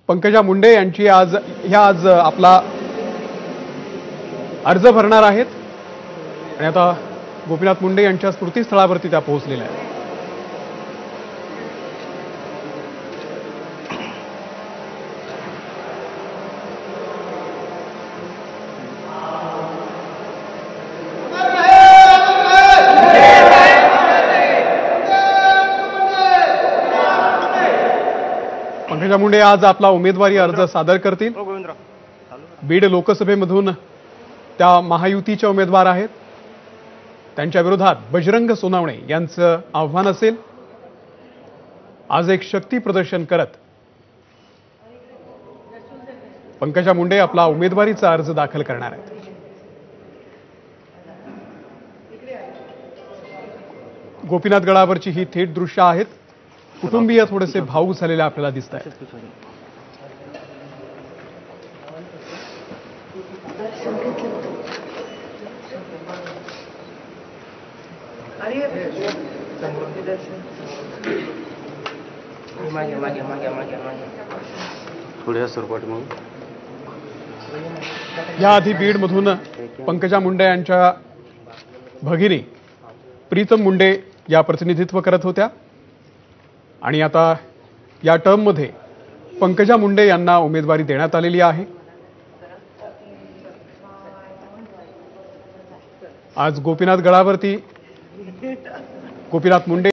पंकजा मुंडे यांची आज आपला अर्ज भरणार आहेत आणि आता गोपीनाथ मुंडे यांच्या स्मृतीस्थळावरती त्या पोहोचलेल्या आहेत। पंकजा मुंडे आज आपला उमेदवारी अर्ज सादर करतील। बीड लोकसभेमधून त्या महायुतीच्या उमेदवार आहेत। त्यांच्या विरोधात बजरंग सोनावणे यांचं आव्हान असेल। आज एक शक्ती प्रदर्शन करत पंकजा मुंडे आपला उमेदवारीचा अर्ज दाखल करणार आहेत। गोपीनाथ गडावरची ही थेट दृश्य आहेत। कुटुंबीय थोडेसे भावूक झालेले आपल्याला दिसत आहेत। याआधी बीडमधून पंकजा मुंडे यांच्या भगिनी प्रीतम मुंडे या प्रतिनिधित्व करत होत्या आणि आता या टर्ममध्ये पंकजा मुंडे यांना उमेदवारी देण्यात आलेली आहे। आज गोपीनाथ गडावरती गोपीनाथ मुंडे